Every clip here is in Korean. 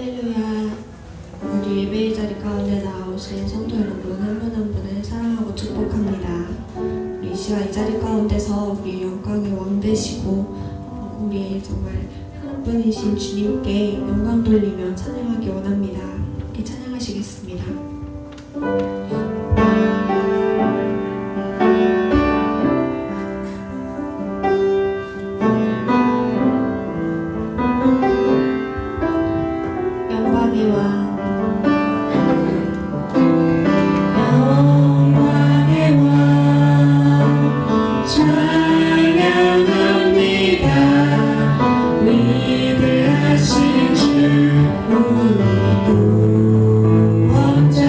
할렐루야. 우리 예배의 자리 가운데 나오신 성도 여러분 한 분 한 분을 사랑하고 축복합니다. 우리 이 시간 이 자리 가운데서 우리의 영광의 왕 되시고 우리의 정말 하나뿐이신 주님께 영광 돌리며 찬양하기 원합니다. 함께 찬양하시겠습니다. 영광의 왕 왕자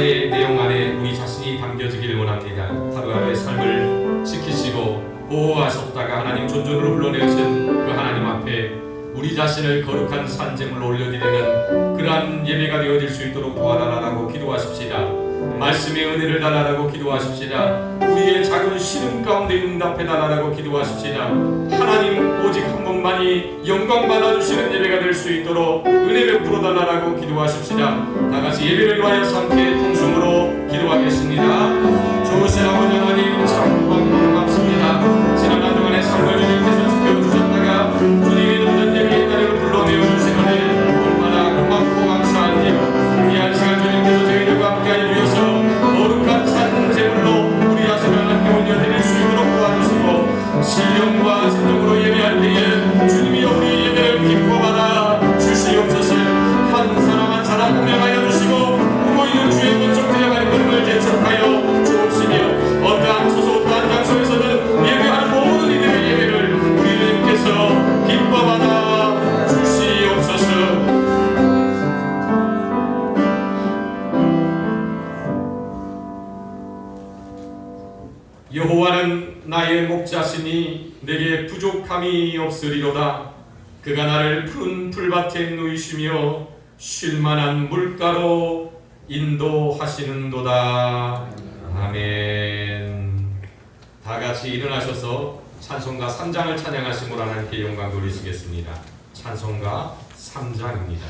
역사의 내용 안에 우리 자신이 담겨지기를 원합니다. 하루하루의 삶을 지키시고 보호하셨다가 하나님 존존으로 불러내신 그 하나님 앞에 우리 자신을 거룩한 산재물로 올려드리는 그러한 예배가 되어질 수 있도록 도와달라고 기도하십시다. 말씀의 은혜를 달라고 기도하십시다. 우리의 작은 시름 가운데 응답해달라고 기도하십시다. 하나님 오직 한 분만이 영광 받아주시는 예배가 될 수 있도록 은혜 베풀어 달라고 기도하십시다. 다같이 예배를 위하여 함께 통성으로 기도하겠습니다. 좋으신 아버지 하나님 참 반갑습니다. 지난 한 동안의 삶을 주님께서 지켜주셨다가 주님의 모든 예배의 자리로 불러내어 주시노니 얼마나 고맙고 감사한지요. 이 한 시간 주님께서 저희들과 함께하여 주셔서 거룩한 산제물로 우리 자신을 함께 올려드릴 수 있도록 도와주시고 신령과 진정으로 예배할 때에 주님이 우리 예배를 기뻐받아 주시옵소서. 한 사람 한 사람 공명하여 주시고 무고있는 주의 번쩍 들어갈 걸음을 재촉하여 주옵시며 어떠한 소소 어떠한 장소에서는 예배하는 모든 이들의 예배를 우리 주님께서 기뻐받아 주시옵소서. 여호와는 나의 목자시니 내게 부족함이 없으리로다. 그가 나를 푸른 풀밭에 누이시며 쉴만한 물가로 인도하시는도다. 아멘. 다같이 일어나셔서 찬송가 3장을 찬양하심으로 하나님께 영광 돌리시겠습니다. 찬송가 3장입니다.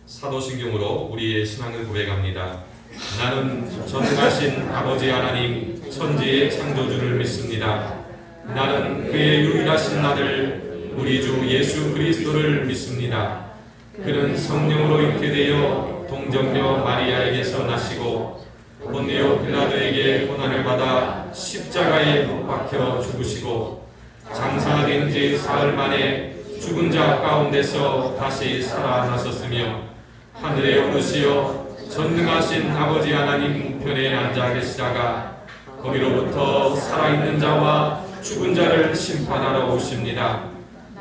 사도신경으로 우리의 신앙을 고백합니다. 나는 전능하신 아버지 하나님 천지의 창조주를 믿습니다. 나는 그의 유일하신 아들 우리 주 예수 그리스도를 믿습니다. 그는 성령으로 잉태되어 동정녀 마리아에게서 나시고 본디오 빌라도에게 고난을 받아 십자가에 못 박혀 죽으시고 장사된 지 사흘 만에 죽은 자 가운데서 다시 살아나셨으며 하늘에 오르시어 전능하신 아버지 하나님 우편에 앉아 계시다가 거기로부터 살아있는 자와 죽은 자를 심판하러 오십니다.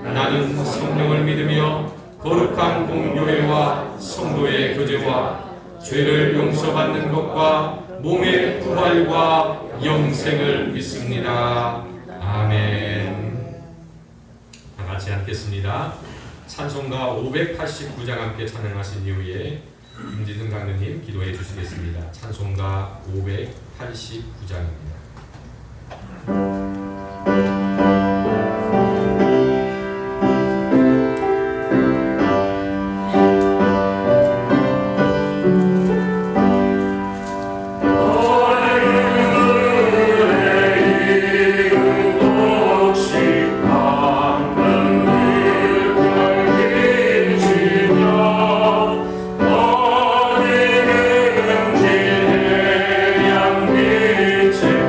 나는 성령을 믿으며 거룩한 공교회와 성도의 교제와 죄를 용서받는 것과 몸의 부활과 영생을 믿습니다. 아멘. 다 같이 앉겠습니다. 찬송가 589장 함께 찬양하신 이후에 김지승 강사님 기도해 주시겠습니다. 찬송가 589장입니다. 제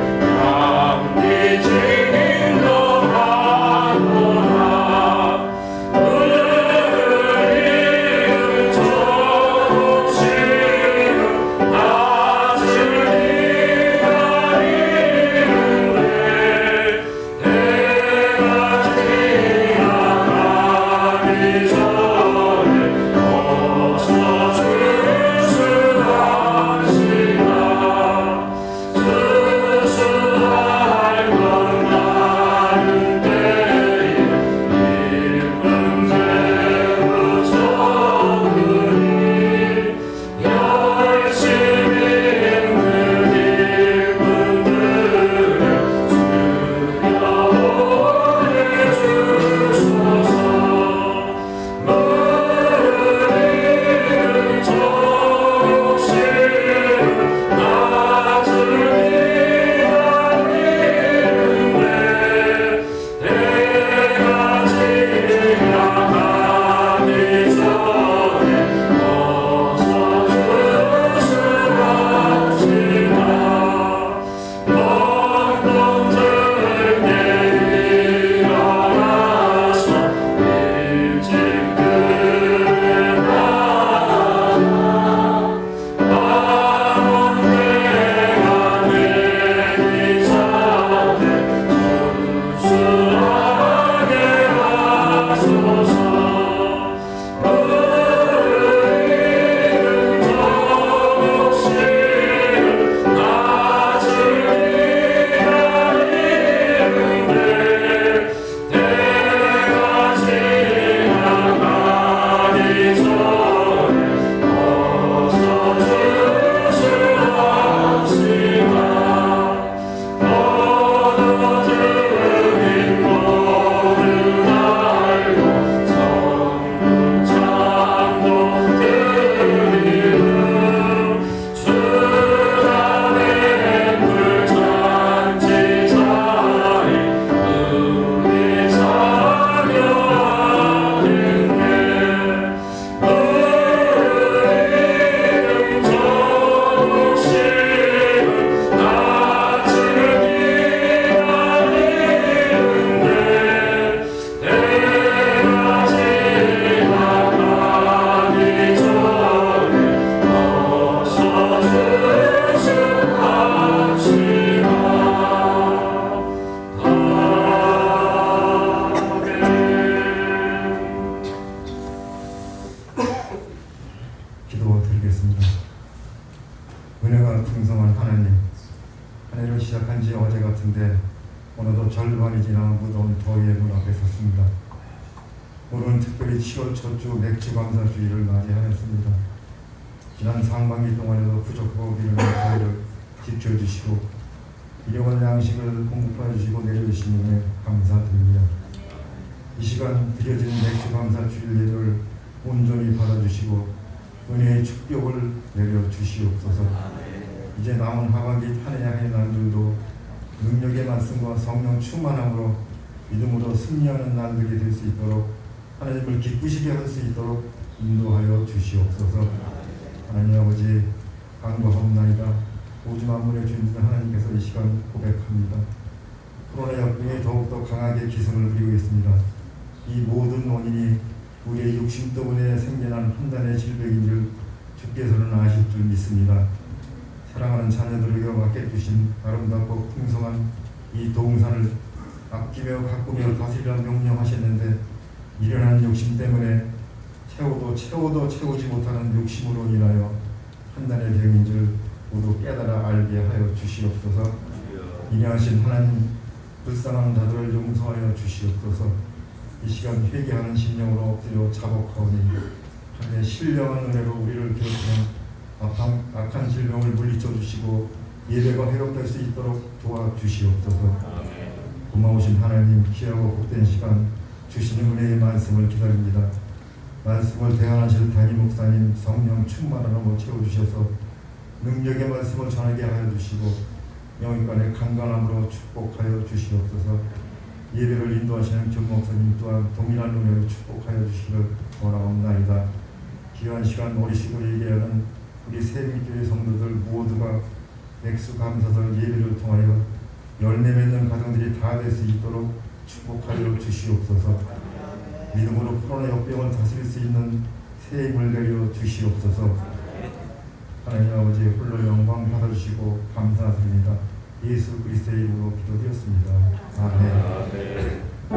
어느덧 절반이 지나 무더운 더위의 문 앞에 섰습니다. 오늘은 특별히 7월 첫 주 맥주 감사주의를 맞이하였습니다. 지난 상반기 동안에도 부족하고 비르는 더위를 지켜주시고 일용할 양식을 공급해 주시고 내려주신 은혜 감사드립니다. 이 시간 드려진 맥주 감사주일 예배를 온전히 받아주시고 은혜의 축복을 내려주시옵소서. 이제 남은 하반기 한 해 한 해 날들도 능력의 말씀과 성령 충만함으로 믿음으로 승리하는 날들이 될 수 있도록 하나님을 기쁘시게 할 수 있도록 인도하여 주시옵소서. 하나님 아버지 간구하옵나이다. 오직 만물의 주인이신 하나님께서 이 시간 고백합니다. 코로나 역병이 더욱더 강하게 기승을 부리고 있습니다. 이 모든 원인이 우리의 육신 때문에 생겨난 판단의 질병인 줄 주께서는 아실 줄 믿습니다. 사랑하는 자녀들에게 맡겨주신 아름답고 풍성한 이 동산을 아끼며 가꾸며 다스리라 명령하셨는데 일어난 욕심 때문에 채워도 채우지 못하는 욕심으로 인하여 판단의 병인 줄 모두 깨달아 알게 하여 주시옵소서. 인하신 하나님 불쌍한 자들을 용서하여 주시옵소서. 이 시간 회개하는 심령으로 엎드려 자복하오니 하나님의 신령한 은혜로 우리를 기억하는 악한 질병을 물리쳐 주시고 예배가 회복될 수 있도록 도와주시옵소서. 고마우신 하나님 귀하고 복된 시간 주시는 은혜의 말씀을 기다립니다. 말씀을 대안하실 담임 목사님 성령 충만함으로 채워주셔서 능력의 말씀을 전하게 하여 주시고 영육간의 강건함으로 축복하여 주시옵소서. 예배를 인도하시는 전 목사님 또한 동일한 은혜로 축복하여 주시기를 원하옵나이다. 귀한 시간 어리시고 얘기하는 우리 세명교회 성도들 모두가 맥수 감사절 예배를 통하여 열매 맺는 가정들이 다 될 수 있도록 축복하여 주시옵소서. 믿음으로 코로나 역병을 다스릴 수 있는 새 힘을 내려 주시옵소서. 하나님 아버지 홀로 영광 받아주시고 감사드립니다. 예수 그리스도의 이름으로 기도드렸습니다. 아멘.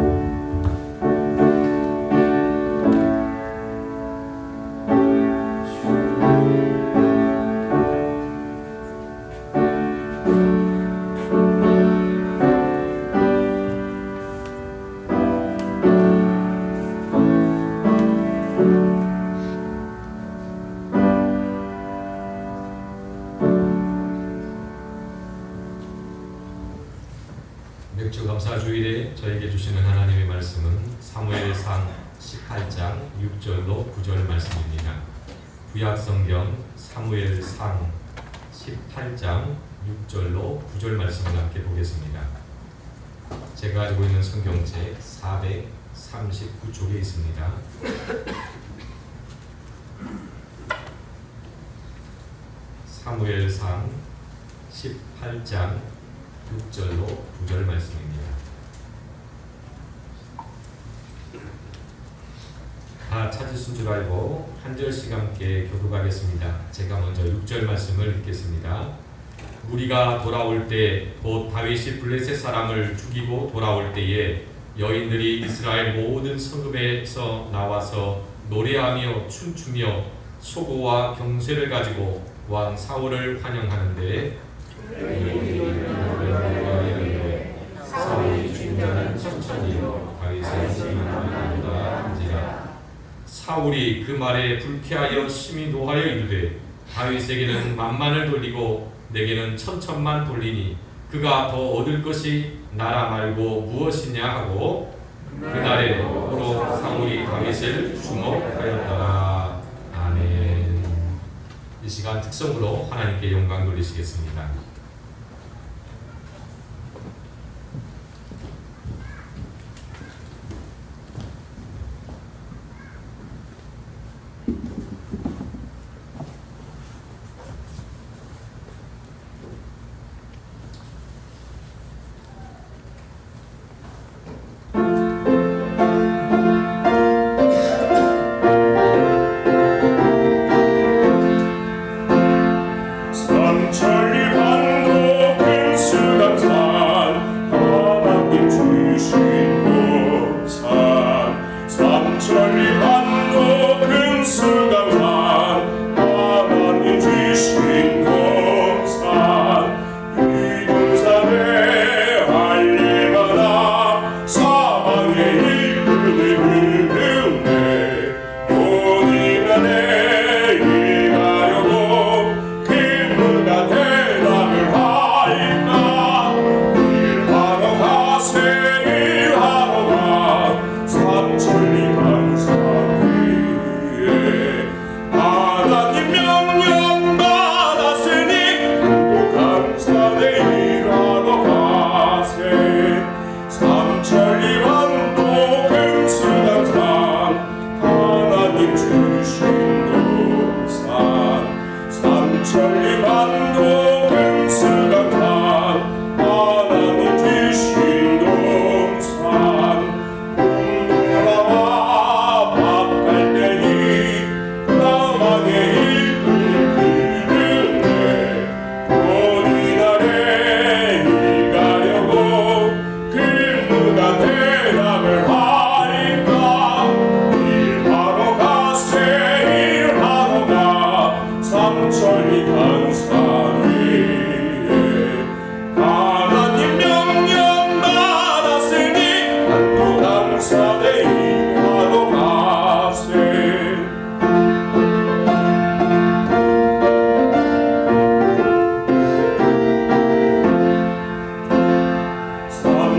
맥주 감사주일에 저에게 주시는 하나님의 말씀은 사무엘상 18장 6절로 9절 말씀입니다. 구약성경 사무엘상 18장 6절로 9절 말씀을 함께 보겠습니다. 제가 가지고 있는 성경책 439쪽에 있습니다. 사무엘상 18장 6절로 9절 말씀입니다. 다 찾으신 줄 알고 한 절씩 함께 교독하겠습니다. 제가 먼저 6절 말씀을 읽겠습니다. 무리가 돌아올 때 곧 다윗이 블레셋 사람을 죽이고 돌아올 때에 여인들이 이스라엘 모든 성읍에서 나와서 노래하며 춤추며 소고와 경쇠를 가지고 왕 사울을 환영하는데 사울이 죽자는 천천히요 다윗의 시민하리로다 한지라. 사울이 그 말에 불쾌하여 심히 노하여 이르되 다윗에게는 만만을 돌리고 내게는 천천만 돌리니 그가 더 얻을 것이 나라 말고 무엇이냐 하고 그날에 거꾸로 사울이 다윗을 주목하였더라. 아멘. 이 시간 특성으로 하나님께 영광 돌리시겠습니다. 천천히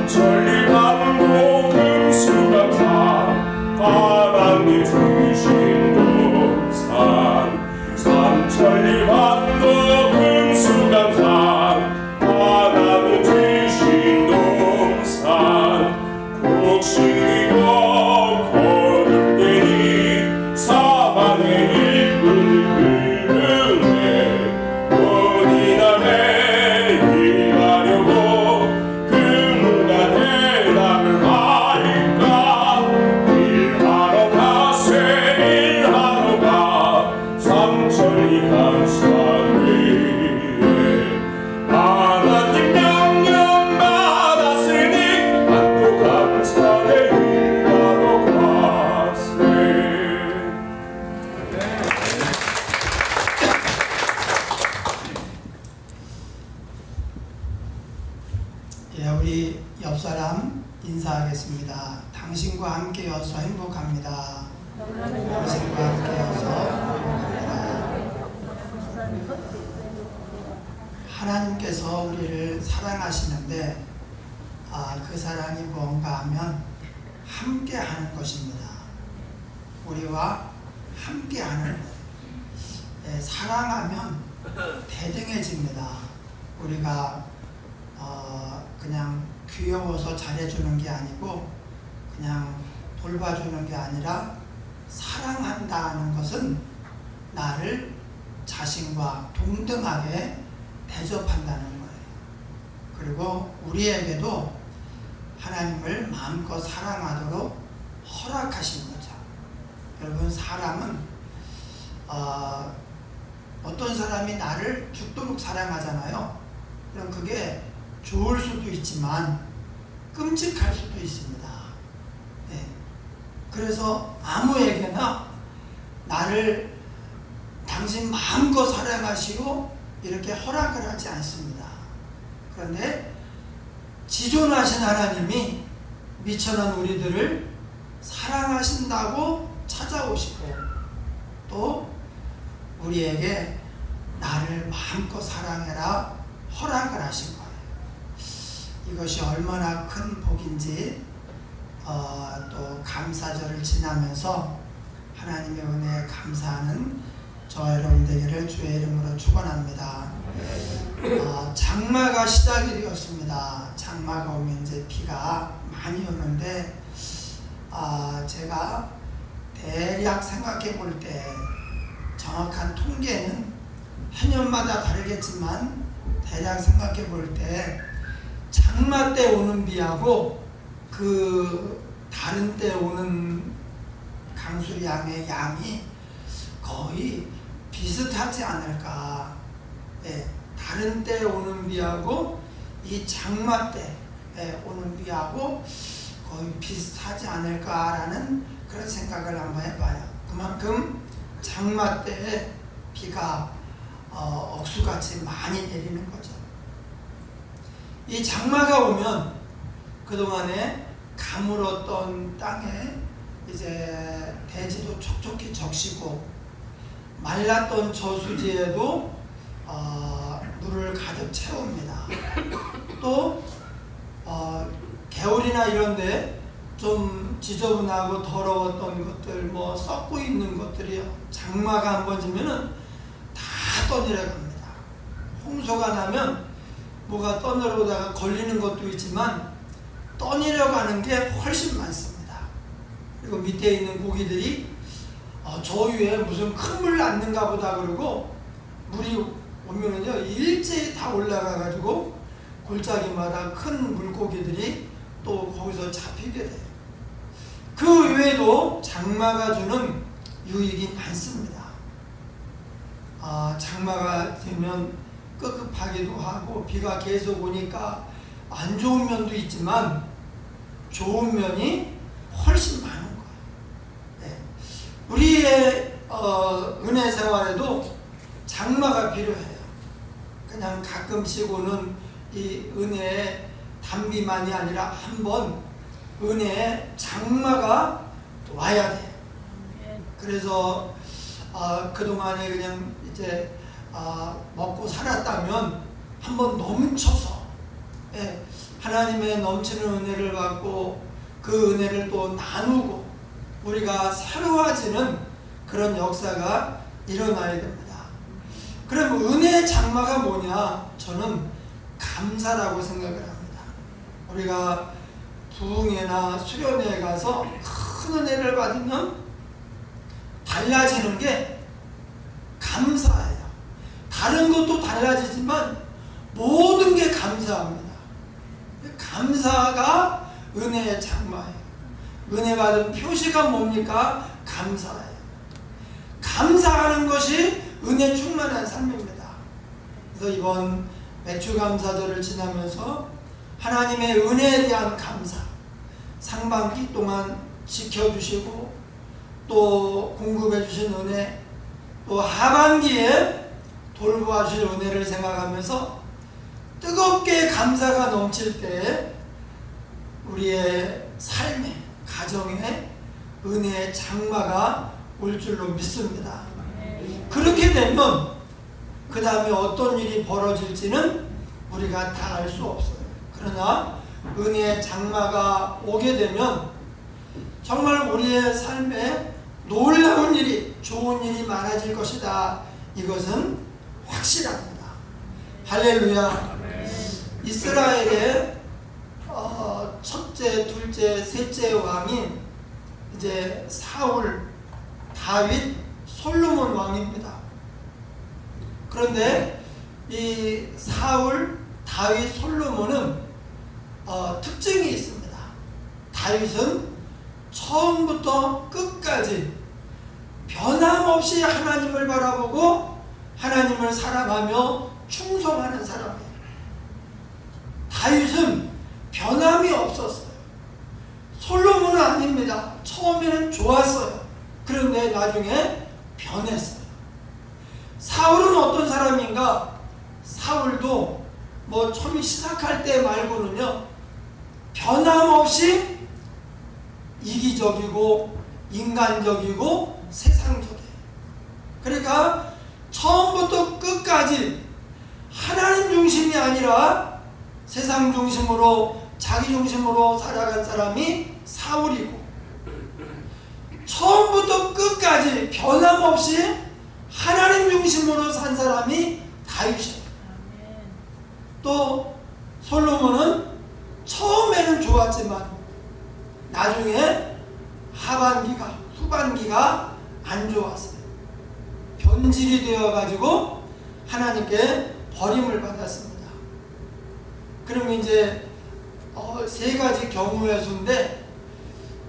삼천리 반도 금수강산 하나님 주신 동산 삼천리 반도 금수강산 하나님 주신 동산 곡식이고 거듭되니 사방에 일꾼 긁으네 본이나 매일하려고 그 누가 대답을 할까 일하러 가세 일하러 가 삼천리 강산 위에 하나님 명령 받았으니 반도 강산에 일하러 가세. 예, 우리 옆 사람 인사하겠습니다. 당신과 함께여서 행복합니다. 당신과 함께여서 행복합니다. 하나님께서 우리를 사랑하시는데 그 사랑이 뭔가 하면 함께하는 것입니다. 우리와 함께하는 것. 예, 사랑하면 대등해집니다. 우리가 그냥 귀여워서 잘해주는 게 아니고 그냥 돌봐주는 게 아니라 사랑한다는 것은 나를 자신과 동등하게 대접한다는 거예요. 그리고 우리에게도 하나님을 마음껏 사랑하도록 허락하신 거죠. 여러분, 사람은 어떤 사람이 나를 죽도록 사랑하잖아요. 그럼 그게 좋을 수도 있지만 끔찍할 수도 있습니다. 네. 그래서 아무에게나 나를 당신 마음껏 사랑하시고 이렇게 허락을 하지 않습니다. 그런데 지존하신 하나님이 미천한 우리들을 사랑하신다고 찾아오시고 또 우리에게 나를 마음껏 사랑해라 허락을 하신 거예요. 이것이 얼마나 큰 복인지 또 감사절을 지나면서 하나님의 은혜에 감사하는 저와 여러분 되기를 주의 이름으로 축원합니다. 장마가 시작이 되었습니다. 장마가 오면 이제 비가 많이 오는데 제가 대략 생각해 볼 때 정확한 통계는 해년마다 다르겠지만 대략 생각해 볼 때 장마 때 오는 비하고 그 다른 때 오는 강수량의 양이 거의 비슷하지 않을까. 네, 다른 때 오는 비하고 이 장마 때 오는 비하고 거의 비슷하지 않을까라는 그런 생각을 한번 해봐요. 그만큼 장마 때 비가 억수같이 많이 내리는 거죠. 이 장마가 오면 그동안에 가물었던 땅에 이제 대지도 촉촉히 적시고 말랐던 저수지에도 물을 가득 채웁니다. 또 개울이나 이런데 좀 지저분하고 더러웠던 것들, 뭐 썩고 있는 것들이 장마가 한번 지면은 다 떠내려갑니다. 홍수가 나면 뭐가 떠내려오다가 걸리는 것도 있지만 떠내려가는 게 훨씬 많습니다. 그리고 밑에 있는 고기들이 저 위에 무슨 큰 물 났는가 보다 그러고 물이 오면은요 일제히 다 올라가 가지고 골짜기마다 큰 물고기들이 또 거기서 잡히게 돼요. 그 외에도 장마가 주는 유익이 많습니다. 장마가 되면 끄급하기도 하고 비가 계속 오니까 안 좋은 면도 있지만 좋은 면이 훨씬 많은 거예요. 네. 우리의 은혜 생활에도 장마가 필요해요. 그냥 가끔씩 오는 이 은혜의 단비만이 아니라 한번 은혜의 장마가 와야 돼요. 그래서 그동안에 그냥 이제 먹고 살았다면 한번 넘쳐서 하나님의 넘치는 은혜를 받고 그 은혜를 또 나누고 우리가 새로워지는 그런 역사가 일어나야 됩니다. 그럼 은혜의 장마가 뭐냐? 저는 감사라고 생각을 합니다. 우리가 부흥회나 수련회에 가서 큰 은혜를 받으면 달라지는 게 감사예요. 다른 것도 달라지지만 모든 게 감사합니다. 감사가 은혜의 장마예요. 은혜 받은 표시가 뭡니까? 감사예요. 감사하는 것이 은혜 충만한 삶입니다. 그래서 이번 맥주감사절을 지나면서 하나님의 은혜에 대한 감사, 상반기 동안 지켜주시고 또 공급해 주신 은혜, 또 하반기에 돌보아 주실 은혜를 생각하면서 뜨겁게 감사가 넘칠 때 우리의 삶에, 가정에 은혜의 장마가 올 줄로 믿습니다. 그렇게 되면 그 다음에 어떤 일이 벌어질지는 우리가 다 알 수 없어요. 그러나 은혜의 장마가 오게 되면 정말 우리의 삶에 놀라운 일이, 좋은 일이 많아질 것이다. 이것은 확실합니다. 할렐루야. 이스라엘의 첫째, 둘째, 셋째 왕인 이제 사울, 다윗, 솔로몬 왕입니다. 그런데 이 사울, 다윗, 솔로몬은 특징이 있습니다. 다윗은 처음부터 끝까지 변함없이 하나님을 바라보고 하나님을 사랑하며 충성하는 사람이에요. 다윗은 변함이 없었어요. 솔로몬은 아닙니다. 처음에는 좋았어요. 그런데 나중에 변했어요. 사울은 어떤 사람인가? 사울도 뭐 처음 시작할 때 말고는요, 변함없이 이기적이고 인간적이고 세상적이에요. 그러니까 처음부터 끝까지 하나님 중심이 아니라 세상 중심으로, 자기 중심으로 살아간 사람이 사울이고, 처음부터 끝까지 변함없이 하나님 중심으로 산 사람이 다윗이에요. 또 솔로몬은 처음에는 좋았지만 나중에 후반기가 안 좋았어요. 변질이 되어가지고 하나님께 버림을 받았습니다. 그럼 이제 세 가지 경우의 수인데,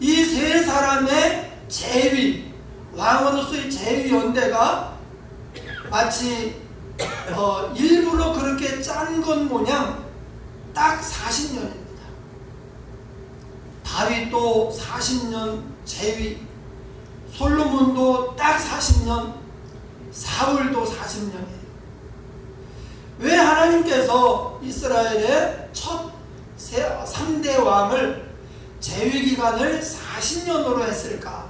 이 세 사람의 재위, 왕으로서의 재위 연대가 마치 일부러 그렇게 짠 것 모양 딱 40년입니다. 다윗도 40년 재위, 솔로몬도 딱 40년, 사울도 40년이에요. 왜 하나님께서 이스라엘의 첫 3대 왕을 재위 기간을 40년으로 했을까?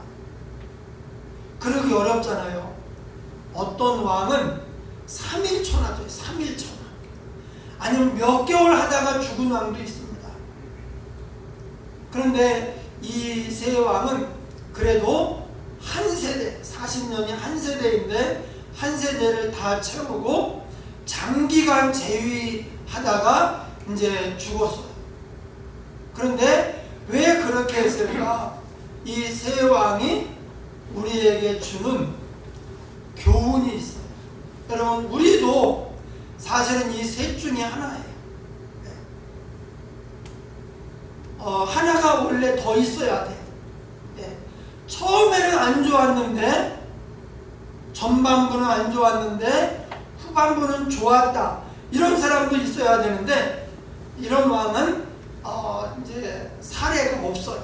그러기 어렵잖아요. 어떤 왕은 3일초나 돼요. 3일초나. 아니면 몇 개월 하다가 죽은 왕도 있습니다. 그런데 이 세 왕은 그래도 한 세대, 40년이 한 세대인데 한 세대를 다 채우고 장기간 재위하다가 이제 죽었어요. 그런데 왜 그렇게 했을까? 이 세 왕이 우리에게 주는 교훈이 있어요. 여러분, 우리도 사실은 이 셋 중에 하나예요. 하나가 원래 더 있어야 돼요. 처음에는 안 좋았는데, 전반부는 안 좋았는데 후반부는 좋았다, 이런 사람도 있어야 되는데, 이런 왕은 이제 사례가 없어요.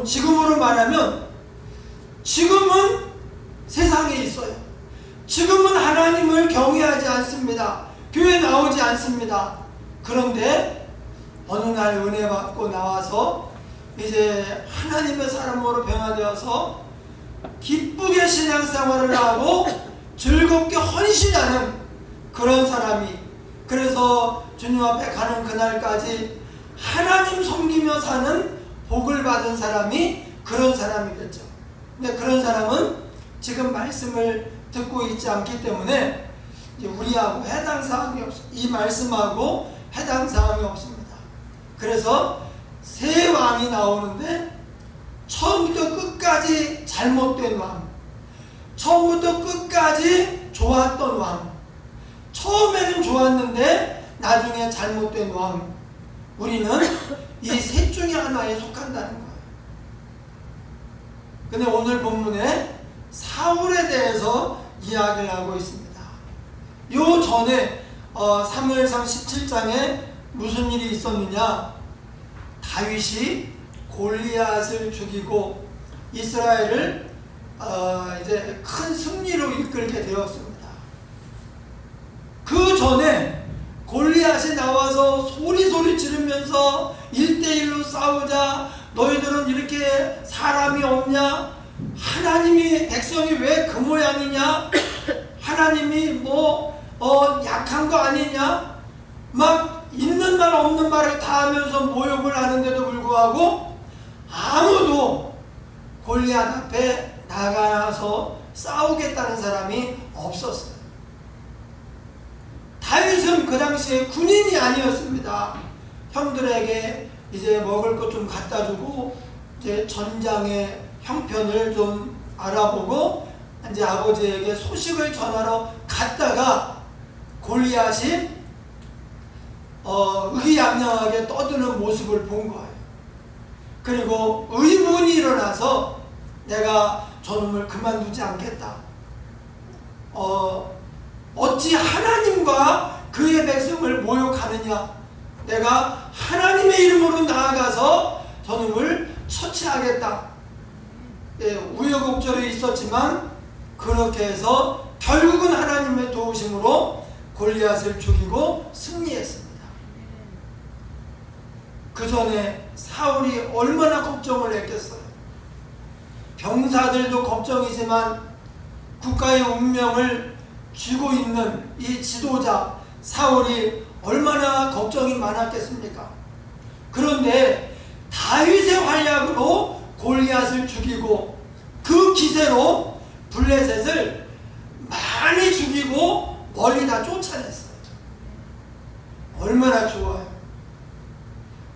지금으로 말하면 지금은 세상에 있어요. 지금은 하나님을 경외하지 않습니다. 교회 나오지 않습니다. 그런데 어느 날 은혜 받고 나와서 이제 하나님의 사람으로 변화되어서 기쁘게 신앙생활을 하고 즐겁게 헌신하는 그런 사람이 그래서 주님 앞에 가는 그날까지 하나님 섬기며 사는 복을 받은 사람이 그런 사람이겠죠. 근데 그런 사람은 지금 말씀을 듣고 있지 않기 때문에 이제 우리하고 해당 사항이 없습니다. 이 말씀하고 해당 사항이 없습니다. 그래서 세 왕이 나오는데 처음부터 끝까지 잘못된 왕, 처음부터 끝까지 좋았던 왕, 처음에는 좋았는데 나중에 잘못된 왕, 우리는 이 셋 중에 하나에 속한다는 거예요. 근데 오늘 본문에 사울에 대해서 이야기를 하고 있습니다. 요 전에 사무엘상 17장에 무슨 일이 있었느냐? 다윗이 골리앗을 죽이고 이스라엘을 이제 큰 승리로 이끌게 되었습니다. 그 전에 골리앗이 나와서 소리 지르면서 1대1로 싸우자, 너희들은 이렇게 사람이 없냐? 하나님이 백성이 왜 그 모양이냐? 하나님이 약한 거 아니냐? 막 있는 말 없는 말을 다 하면서 모욕을 하는데도 불구하고 아무도 골리앗 앞에 나가서 싸우겠다는 사람이 없었어요. 다윗은 그 당시에 군인이 아니었습니다. 형들에게 이제 먹을 것 좀 갖다 주고 이제 전장의 형편을 좀 알아보고 이제 아버지에게 소식을 전하러 갔다가 골리앗이 의기양양하게 떠드는 모습을 본 거예요. 그리고 의문이 일어나서 내가 저놈을 그만두지 않겠다. 어찌 하나님과 그의 백성을 모욕하느냐? 내가 하나님의 이름으로 나아가서 저놈을 처치하겠다. 우여곡절이 있었지만 그렇게 해서 결국은 하나님의 도우심으로 골리앗을 죽이고 승리했습니다. 그 전에 사울이 얼마나 걱정을 했겠어요. 병사들도 걱정이지만 국가의 운명을 쥐고 있는 이 지도자 사울이 얼마나 걱정이 많았겠습니까? 그런데 다윗의 활약으로 골리앗을 죽이고 그 기세로 블레셋을 많이 죽이고 멀리 다 쫓아냈어요. 얼마나 좋아요.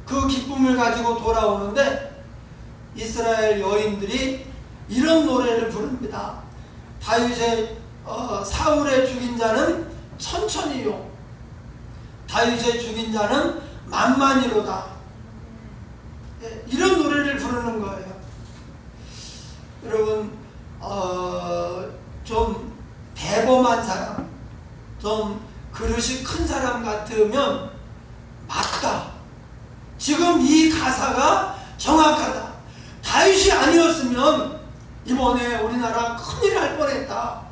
그 기쁨을 가지고 돌아오는데 이스라엘 여인들이 이런 노래를 부릅니다. 다윗의 사울의 죽인 자는 천천히요, 다윗의 죽인 자는 만만히로다. 이런 노래를 부르는 거예요. 여러분, 좀 대범한 사람, 좀 그릇이 큰 사람 같으면 맞다. 지금 이 가사가 정확하다. 다윗이 아니었으면 이번에 우리나라 큰일 날 뻔했다.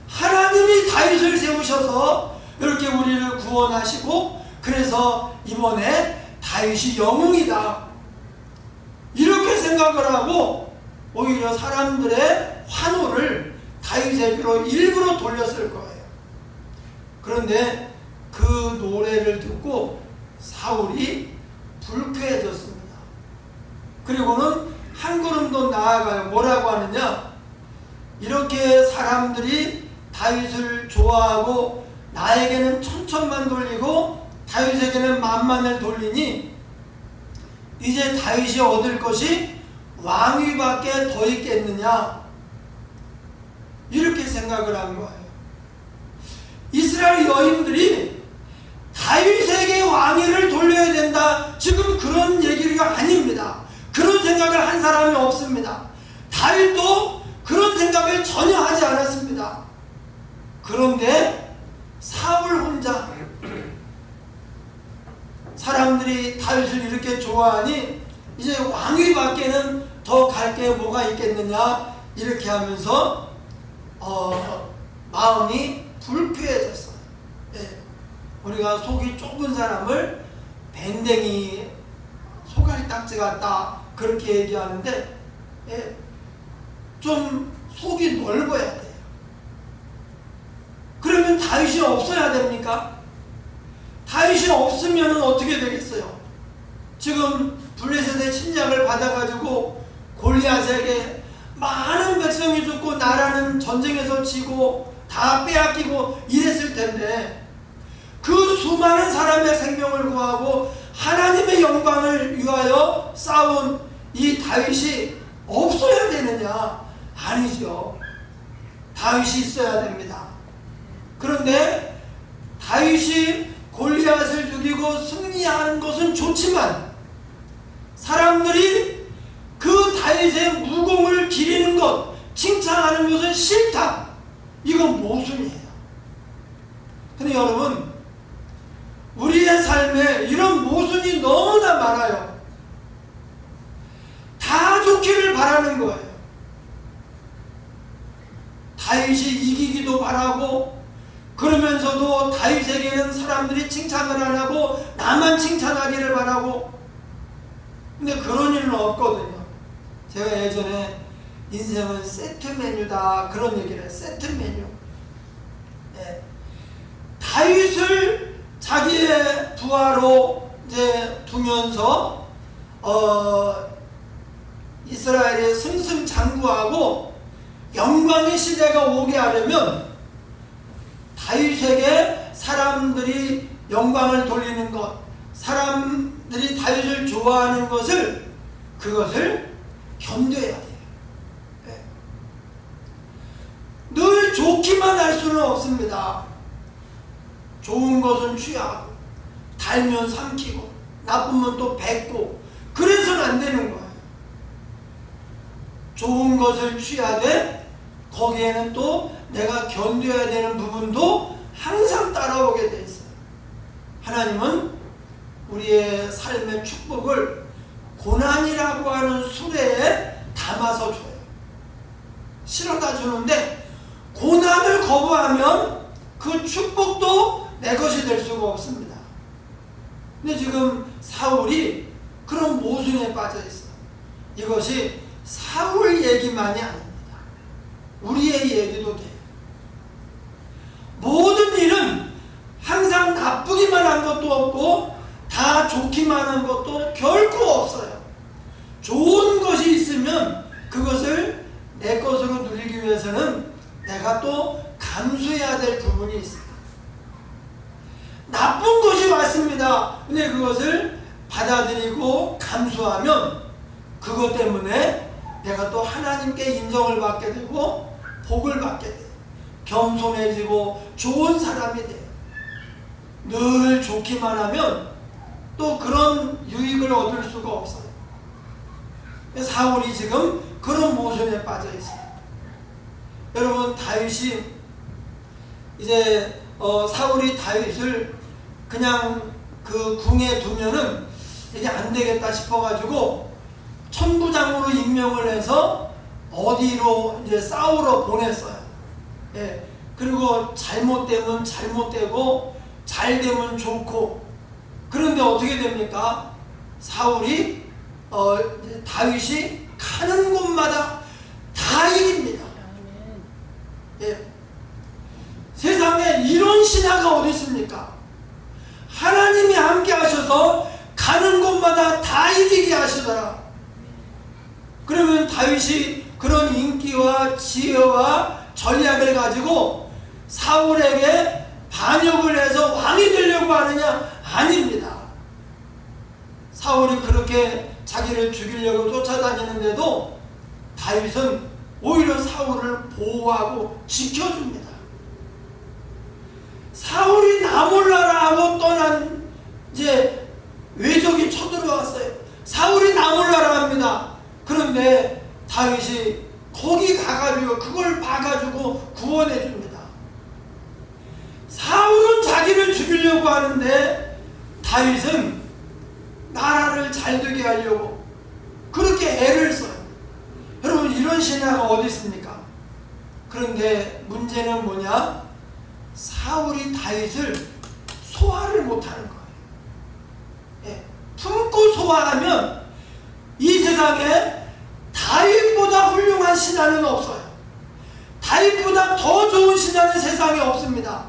하나님이 다윗을 세우셔서 이렇게 우리를 구원하시고 그래서 이번에 다윗이 영웅이다. 이렇게 생각을 하고 오히려 사람들의 환호를 다윗에게로 일부러 돌렸을 거예요. 그런데 그 노래를 듣고 사울이 불쾌해졌습니다. 그리고는 한 걸음 더 나아가요. 뭐라고 하느냐? 이렇게 사람들이 다윗을 좋아하고 나에게는 천천만 돌리고 다윗에게는 만만을 돌리니 이제 다윗이 얻을 것이 왕위밖에 더 있겠느냐? 이렇게 생각을 한 거예요. 이스라엘 여인들이 다윗에게 왕위를 돌려야 된다, 지금 그런 얘기가 아닙니다. 그런 생각을 한 사람이 없습니다. 다윗도 그런 생각을 전혀 하지 않았습니다. 그런데 사울 혼자 사람들이 다윗을 이렇게 좋아하니 이제 왕위밖에는 더 갈 게 뭐가 있겠느냐, 이렇게 하면서 마음이 불쾌해졌어요. 우리가 속이 좁은 사람을 밴댕이 소갈딱지 같다 그렇게 얘기하는데 좀 속이 넓어야 돼요. 그러면 다윗이 없어야 됩니까? 다윗이 없으면 어떻게 되겠어요? 지금 블레셋의 침략을 받아가지고 골리앗에게 많은 백성이 죽고 나라는 전쟁에서 지고 다 빼앗기고 이랬을 텐데, 그 수많은 사람의 생명을 구하고 하나님의 영광을 위하여 싸운 이 다윗이 없어야 되느냐? 아니죠. 다윗이 있어야 됩니다. 그런데 다윗이 골리앗을 죽이고 승리하는 것은 좋지만, 사람들이 그 다윗의 무공을 기리는 것, 칭찬하는 것은 싫다. 이건 모순이에요. 근데 여러분, 우리의 삶에 이런 모순이 너무나 많아요. 다 좋기를 바라는 거예요. 다윗이 이기기도 바라고, 그러면서도 다윗에게는 사람들이 칭찬을 안 하고 나만 칭찬하기를 바라고. 근데 그런 일은 없거든요. 제가 예전에 인생은 세트 메뉴다 그런 얘기를 해요. 세트 메뉴. 네. 다윗을 자기의 부하로 이제 두면서 이스라엘이 승승장구하고 영광의 시대가 오게 하려면 다윗에게 사람들이 영광을 돌리는 것, 사람들이 다윗을 좋아하는 것을, 그것을 견뎌야 돼요. 네. 늘 좋기만 할 수는 없습니다. 좋은 것은 취하고, 달면 삼키고, 나쁘면 또 뱉고, 그래서는 안 되는 거예요. 좋은 것을 취하되 거기에는 또 내가 견뎌야 되는 부분도 항상 따라오게 돼 있어요. 하나님은 우리의 삶의 축복을 고난이라고 하는 수레에 담아서 줘요. 실어다 주는데, 고난을 거부하면 그 축복도 내 것이 될 수가 없습니다. 근데 지금 사울이 그런 모순에 빠져 있어요. 이것이 사울 얘기만이 아닙니다. 우리의 얘기도 돼요. 모든 일은 항상 나쁘기만 한 것도 없고 다 좋기만 한 것도 결코 없어요. 좋은 것이 있으면 그것을 내 것으로 누리기 위해서는 내가 또 감수해야 될 부분이 있어요. 나쁜 것이 왔습니다. 근데 그것을 받아들이고 감수하면 그것 때문에 내가 또 하나님께 인정을 받게 되고 복을 받게 돼요. 겸손해지고 좋은 사람이 돼요. 늘 좋기만 하면 또 그런 유익을 얻을 수가 없어요. 사울이 지금 그런 모순에 빠져 있어요. 여러분, 다윗이 이제 사울이 다윗을 그냥 그 궁에 두면은 이게 안 되겠다 싶어가지고 천부장으로 임명을 해서 어디로 이제 싸우러 보냈어요. 예. 그리고 잘못되면 잘못되고 잘되면 좋고. 그런데 어떻게 됩니까? 사울이 다윗이 가는 곳마다 다 이깁니다. 예. 세상에 이런 신하가 어디 있습니까? 하나님이 함께 하셔서 가는 곳마다 다 이기게 하시더라. 그러면 다윗이 그런 인기와 지혜와 전략을 가지고 사울에게 반역을 해서 왕이 되려고 하느냐? 아닙니다. 사울이 그렇게 자기를 죽이려고 쫓아다니는데도 다윗은 오히려 사울을 보호하고 지켜줍니다. 사울이 나 몰라라 하고 떠난 이제 외적이 쳐들어왔어요. 사울이 나 몰라라 합니다. 그런데 다윗이 거기 가가지고 그걸 봐가지고 구원해 줍니다. 사울은 자기를 죽이려고 하는데 다윗은 나라를 잘 되게 하려고 그렇게 애를 써요. 여러분, 이런 신하가 어디 있습니까? 그런데 문제는 뭐냐? 사울이 다윗을 소화를 못하는 거예요. 예. 품고 소화하면 이 세상에 다윗보다 훌륭한 신하는 없어요. 다윗보다 더 좋은 신하는 세상에 없습니다.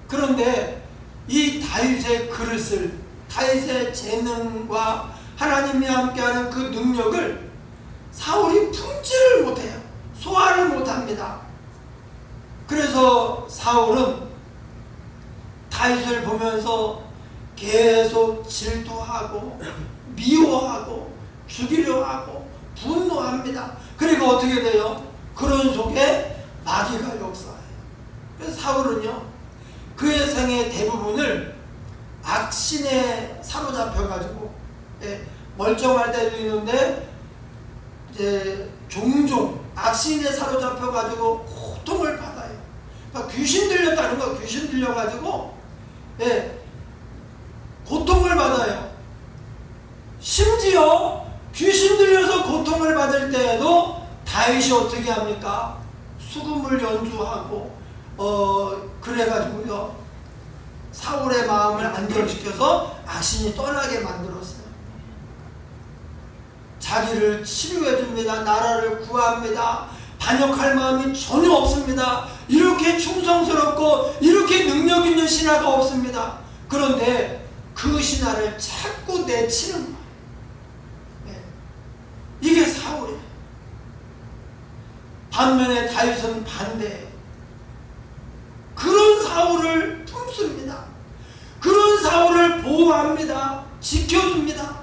그런데 이 다윗의 그릇을, 다윗의 재능과 하나님이 함께하는 그 능력을 사울이 품지를 못해요. 소화를 못합니다. 그래서 사울은 다윗을 보면서 계속 질투하고 미워하고 죽이려 하고 분노합니다. 그리고 어떻게 돼요? 그런 속에 마귀가 역사해요. 그래서 사울은요, 그의 생의 대부분을 악신에 사로잡혀가지고, 멀쩡할 때도 있는데 이제 종종 악신에 사로잡혀가지고 고통을 받아요. 그러니까 귀신 들렸다는 거, 귀신 들려가지고 고통을 받아요. 심지어 귀신 들려서 고통을 받을 때에도 다윗이 어떻게 합니까? 수금을 연주하고 그래가지고요, 사울의 마음을 안정시켜서 악신이 떠나게 만들었어요. 자기를 치료해 줍니다. 나라를 구합니다. 반역할 마음이 전혀 없습니다. 이렇게 충성스럽고 이렇게 능력 있는 신하가 없습니다. 그런데 그 신하를 자꾸 내치는 거예요. 이게 사울이에요. 반면에 다윗은 반대예요. 그런 사울을 품습니다. 그런 사울을 보호합니다. 지켜줍니다.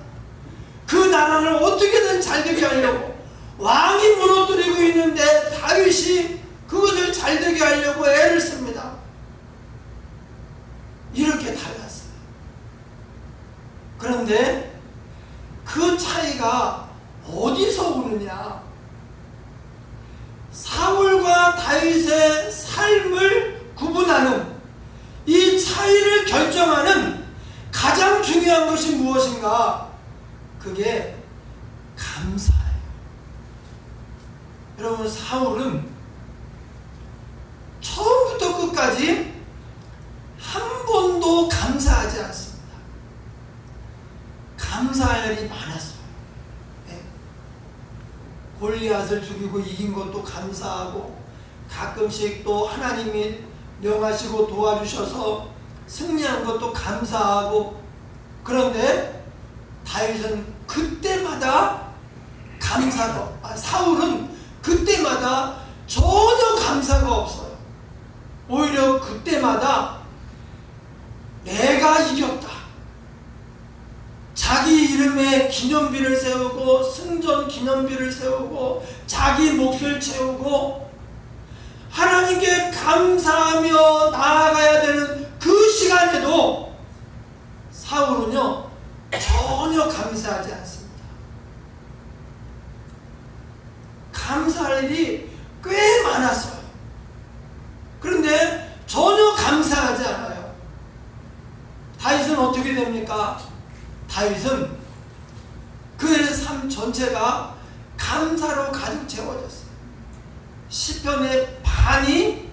그 나라를 어떻게든 잘되게 하려고, 왕이 무너뜨리고 있는데 다윗이 그것을 잘되게 하려고 애를 씁니다. 이렇게 달랐어요. 그런데 그 차이가 어디서 오느냐? 사울과 다윗의 삶을 구분하는, 이 차이를 결정하는 가장 중요한 것이 무엇인가? 그게 감사예요. 여러분, 사울은 처음부터 끝까지 한 번도 감사하지 않습니다. 감사할 일이 많았어요. 골리앗을 죽이고 이긴 것도 감사하고, 가끔씩 또 하나님이 명하시고 도와주셔서 승리한 것도 감사하고. 그런데 다윗은 그때마다 사울은 그때마다 전혀 감사가 없어요. 오히려 그때마다 내가 이겼다, 자기 이름에 기념비를 세우고 승전 기념비를 세우고 자기 몫을 채우고 하나님께 감사하며 나아가야 되는 그 시간에도 사울은요, 전혀 감사하지 않습니다. 감사할 일이 꽤 많았어요. 그런데 전혀 감사하지 않아요. 다윗은 어떻게 됩니까? 다윗은 그의 삶 전체가 감사로 가득 채워졌어요. 시편의 반이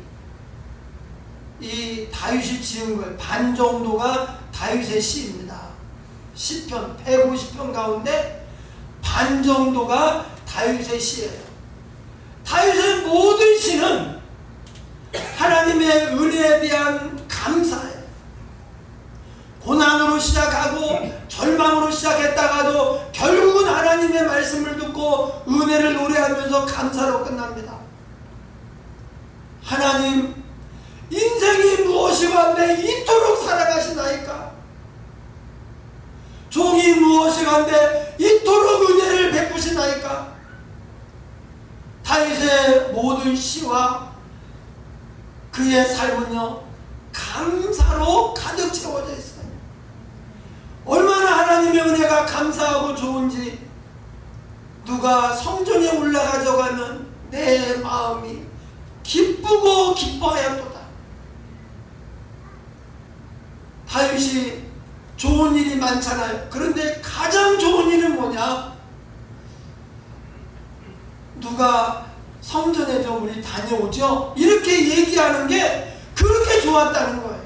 이 다윗이 지은 거예요. 반 정도가 다윗의 시입니다. 시편 150편 가운데 반 정도가 다윗의 시예요. 다윗의 모든 시는 하나님의 은혜에 대한 감사예요. 고난으로 시작하고 절망으로 시작했다가도 결국은 하나님의 말씀을 듣고 은혜를 노래하면서 감사로 끝납니다. 하나님, 인생이 무엇이간데 이토록 살아가시나이까? 종이 무엇이간데 이토록 은혜를 베푸시나이까? 다윗의 모든 시와 그의 삶은요, 감사로 가득 채워져 있어요. 얼마나 하나님의 은혜가 감사하고 좋은지, 누가 성전에 올라가자고 하면 내 마음이 기쁘고 기뻐하였도다. 다윗이 좋은 일이 많잖아요. 그런데 가장 좋은 일은 뭐냐? 누가 성전에 좀 우리 다녀오죠? 이렇게 얘기하는 게 그렇게 좋았다는 거예요.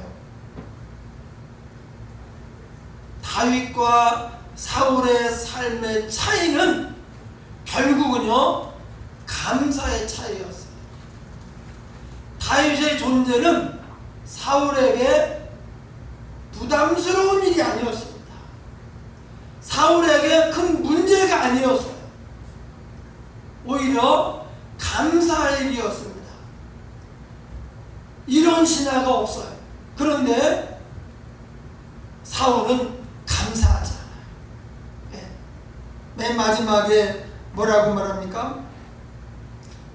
다윗과 사울의 삶의 차이는 결국은요, 감사의 차이였어요. 다윗의 존재는 사울에게 부담스러운 일이 아니었습니다. 사울에게 큰 문제가 아니었어요. 오히려 감사할 일이었습니다. 이런 신하가 없어요. 그런데 사울은 감사하잖아요. 맨 마지막에 뭐라고 말합니까?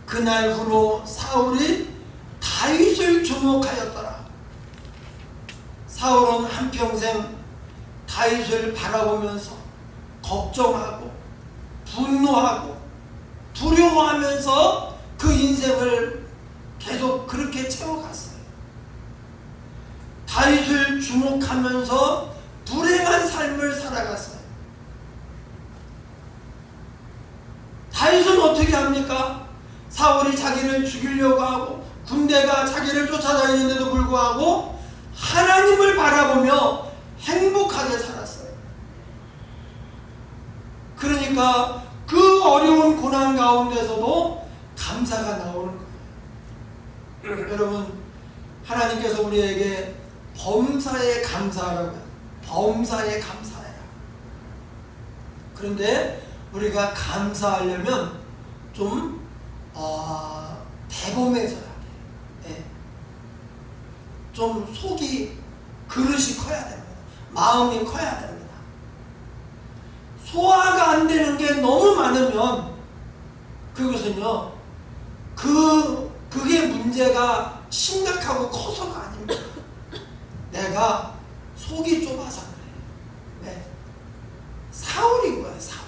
그날 후로 사울이 다윗을 주목하였더라. 사울은 한평생 다윗을 바라보면서 걱정하고 분노하고 두려워하면서 그 인생을 계속 그렇게 채워갔어요. 다윗을 주목하면서 불행한 삶을 살아갔어요. 다윗은 어떻게 합니까? 사울이 자기를 죽이려고 하고 군대가 자기를 쫓아다니는데도 불구하고 하나님을 바라보며 행복하게 살았어요. 그러니까 그 어려운 고난 가운데서도 감사가 나오는 거예요. 여러분, 하나님께서 우리에게 범사에 감사하라고 해요. 범사에 감사해라. 그런데 우리가 감사하려면 좀 대범해져야 돼요. 네. 좀 속이 그릇이 커야 됩니다. 마음이 커야 됩니다. 소화가 안 되는 게 너무 많으면 그것은요, 그게 문제가 심각하고 커서가 아닙니다. 내가 속이 좁아서 그래. 네. 사울인 거야, 사울.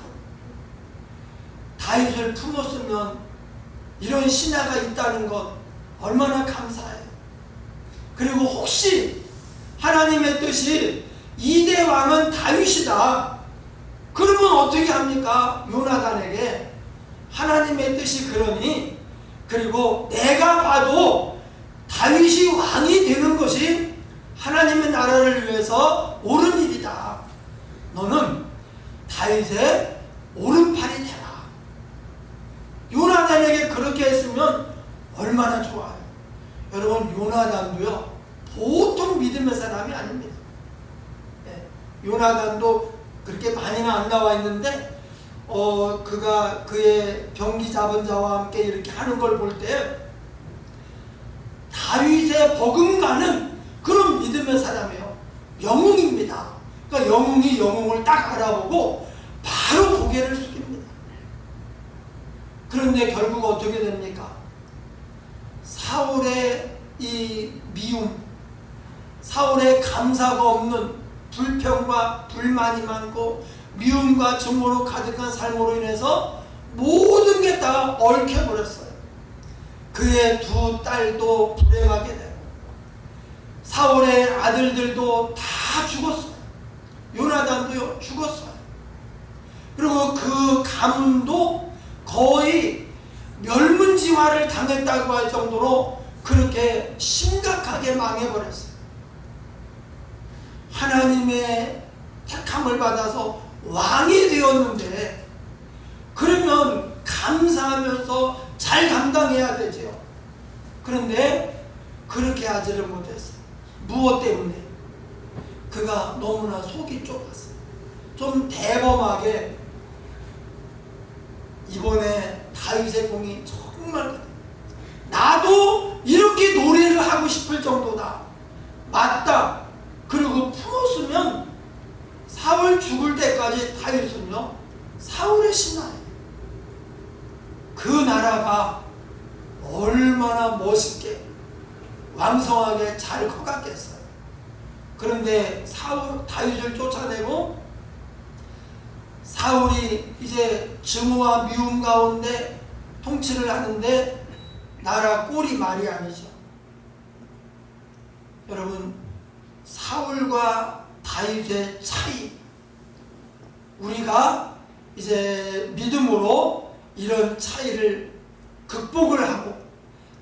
다윗을 품었으면 이런 신하가 있다는 것 얼마나 감사해요. 그리고 혹시 하나님의 뜻이 2대 왕은 다윗이다. 그러면 어떻게 합니까? 요나단에게 하나님의 뜻이 그러니, 그리고 내가 봐도 다윗이 왕이 되는 것이 하나님의 나라를 위해서 옳은 일이다. 너는 다윗의 오른팔이 되라. 요나단에게 그렇게 했으면 얼마나 좋아요. 여러분, 요나단도요 보통 믿음의 사람이 아닙니다. 네, 요나단도 그렇게 많이는 안 나와 있는데 그가 그의 병기 잡은 자와 함께 이렇게 하는 걸 볼 때 다윗의 버금가는 그런 믿음의 사람이에요. 영웅입니다. 그러니까 영웅이 영웅을 딱 알아보고 바로 고개를 숙입니다. 그런데 결국 어떻게 됩니까? 사울의 이 미움, 사울의 감사가 없는 불평과 불만이 많고 미움과 증오로 가득한 삶으로 인해서 모든 게 다 얽혀버렸어요. 그의 두 딸도 불행하게 되고 사울의 아들들도 다 죽었어요. 요나단도 죽었어요. 그리고 그 가문도 거의 멸문지화를 당했다고 할 정도로 그렇게 심각하게 망해버렸어요. 하나님의 택함을 받아서 왕이 되었는데, 그러면 감사하면서 잘 감당해야 되죠. 그런데 그렇게 하지를 못했어요. 무엇 때문에? 그가 너무나 속이 좁았어요. 좀 대범하게 이번에 다윗의 공이 정말 나도 이렇게 노래를 하고 싶을 정도다. 맞다. 그리고 품었으면 사울 죽을 때까지 다윗은요 사울의 신하예요. 그 나라가 얼마나 멋있게 왕성하게 잘 커갔겠어요. 그런데 다윗을 쫓아내고 사울이 이제 증오와 미움 가운데 통치를 하는데 나라 꼴이 말이 아니죠. 여러분, 사울과 다윗의 차이, 우리가 이제 믿음으로 이런 차이를 극복을 하고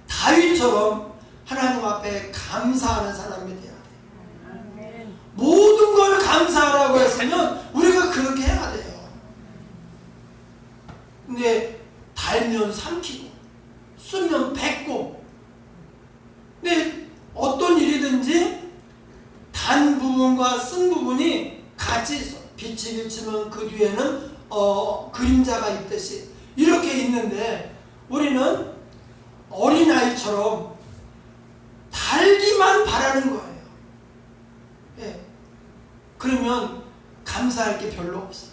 다윗처럼 하나님 앞에 감사하는 사람이 돼야 돼요. 모든 걸 감사하라고 했으면 우리가 그렇게 해야 돼요. 근데 달면 삼키고 쓰면 뱉고, 근데 어떤 일이든지 단 부분과 빛이 비치면 그 뒤에는 그림자가 있듯이 이렇게 있는데 우리는 어린아이처럼 달기만 바라는 거예요. 예. 그러면 감사할 게 별로 없어요.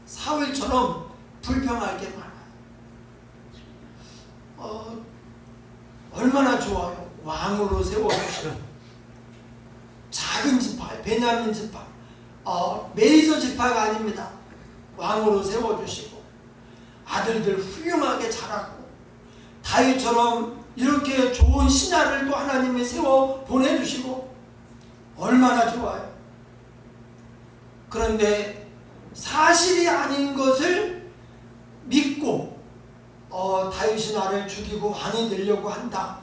사울처럼 불평할 게 많아요. 얼마나 좋아요. 왕으로 세워주시고 작은 지파, 베냐민 지파, 메이저 지파가 아닙니다. 왕으로 세워주시고 아들들 훌륭하게 자라고 다윗처럼 이렇게 좋은 신하를 또 하나님이 세워 보내주시고 얼마나 좋아요. 그런데 사실이 아닌 것을 믿고 다윗이 나를 죽이고 왕이 되려고 한다.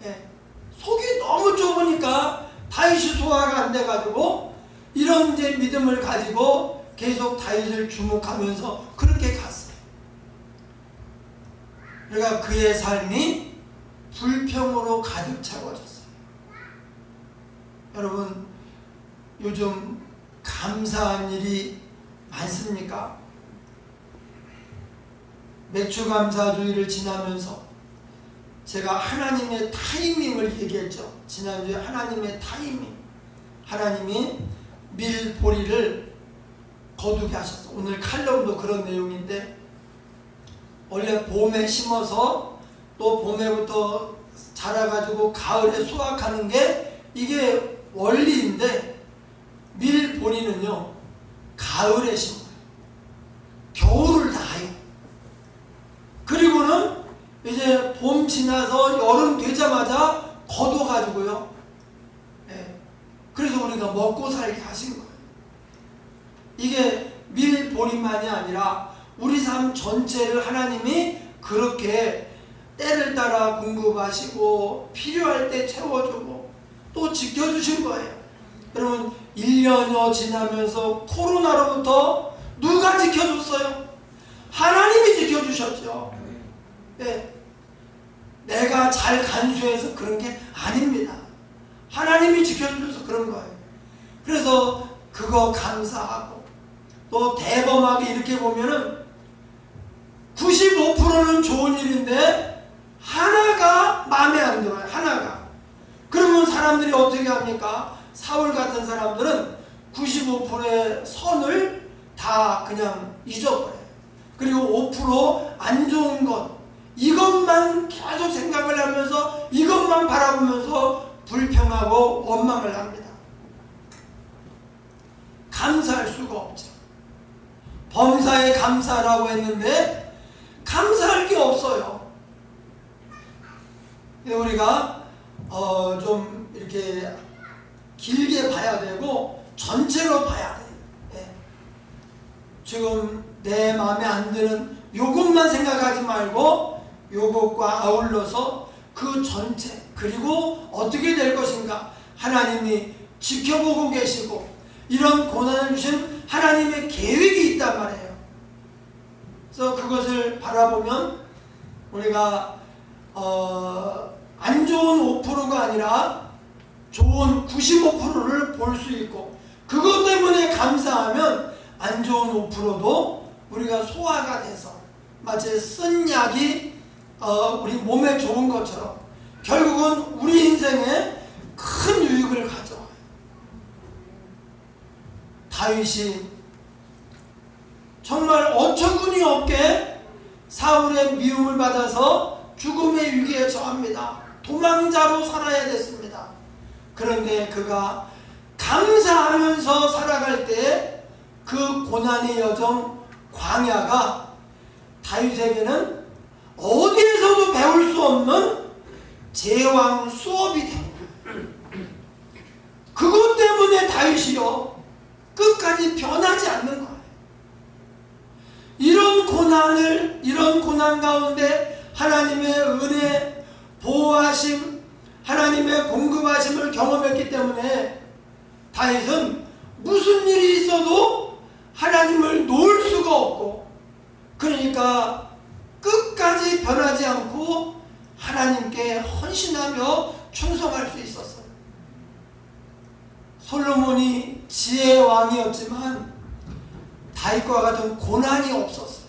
예. 속이 너무 좁으니까 다윗이 소화가 안 돼가지고 이런 이제 믿음을 가지고 계속 다윗을 주목하면서 그렇게 갔어요. 그러니까 그의 삶이 불평으로 가득 차워졌어요. 여러분 요즘 감사한 일이 많습니까? 맥주감사주의를 지나면서 제가 하나님의 타이밍을 얘기했죠. 지난주에 하나님의 타이밍, 하나님이 밀보리를 거두게 하셨어. 오늘 칼럼도 그런 내용인데 원래 봄에 심어서 또 봄에부터 자라가지고 가을에 수확하는 게 이게 원리인데 밀보리는요 가을에 심어요. 겨울을 나요. 그리고는 이제 봄 지나서 여름 되자마자 걷어가지고요. 네. 그래서 우리가 먹고 살게 하신 거예요. 이게 밀보리만이 아니라 우리 삶 전체를 하나님이 그렇게 때를 따라 공급하시고 필요할 때 채워주고 또 지켜주신 거예요. 여러분 1년여 지나면서 코로나로부터 누가 지켜줬어요? 하나님이 지켜주셨죠. 네. 내가 잘 간수해서 그런 게 아닙니다. 하나님이 지켜주셔서 그런 거예요. 그래서 그거 감사하고 또 대범하게 이렇게 보면은 95%는 좋은 일인데 하나가 마음에 안 들어요. 하나가. 그러면 사람들이 어떻게 합니까? 사울 같은 사람들은 95%의 선을 다 그냥 잊어버려요. 그리고 5% 안 좋은 것 이것만 계속 생각을 하면서 이것만 바라보면서 불평하고 원망을 합니다. 감사할 수가 없죠. 범사에 감사라고 했는데 감사할 게 없어요. 우리가 좀 이렇게 길게 봐야 되고 전체로 봐야 돼요. 네. 지금 내 마음에 안 드는 요것만 생각하지 말고 요것과 아울러서 그 전체 그리고 어떻게 될 것인가 하나님이 지켜보고 계시고 이런 고난을 주신 하나님의 계획이 있단 말이에요. 그래서 그것을 바라보면 우리가 안 좋은 5%가 아니라 좋은 95%를 볼 수 있고 그것 때문에 감사하면 안 좋은 5%도 우리가 소화가 돼서 마치 쓴 약이 우리 몸에 좋은 것처럼 결국은 우리 인생에 큰 유익을 가져와요. 다윗이 정말 어처구니 없게 사울의 미움을 받아서 죽음의 위기에 처합니다. 도망자로 살아야 됐습니다. 그런데 그가 감사하면서 살아갈 때 그 고난의 여정 광야가 다윗에게는 어디에서도 배울 수 없는 제왕 수업이 된 거예요. 그것 때문에 다윗이요 끝까지 변하지 않는 거예요. 이런 고난 가운데 하나님의 은혜, 보호하심, 하나님의 공급하심을 경험했기 때문에 다윗은 무슨 일이 있어도 하나님을 놓을 수가 없고 그러니까 끝까지 변하지 않고 하나님께 헌신하며 충성할 수 있었어요. 솔로몬이 지혜의 왕이었지만 다윗과 같은 고난이 없었어요.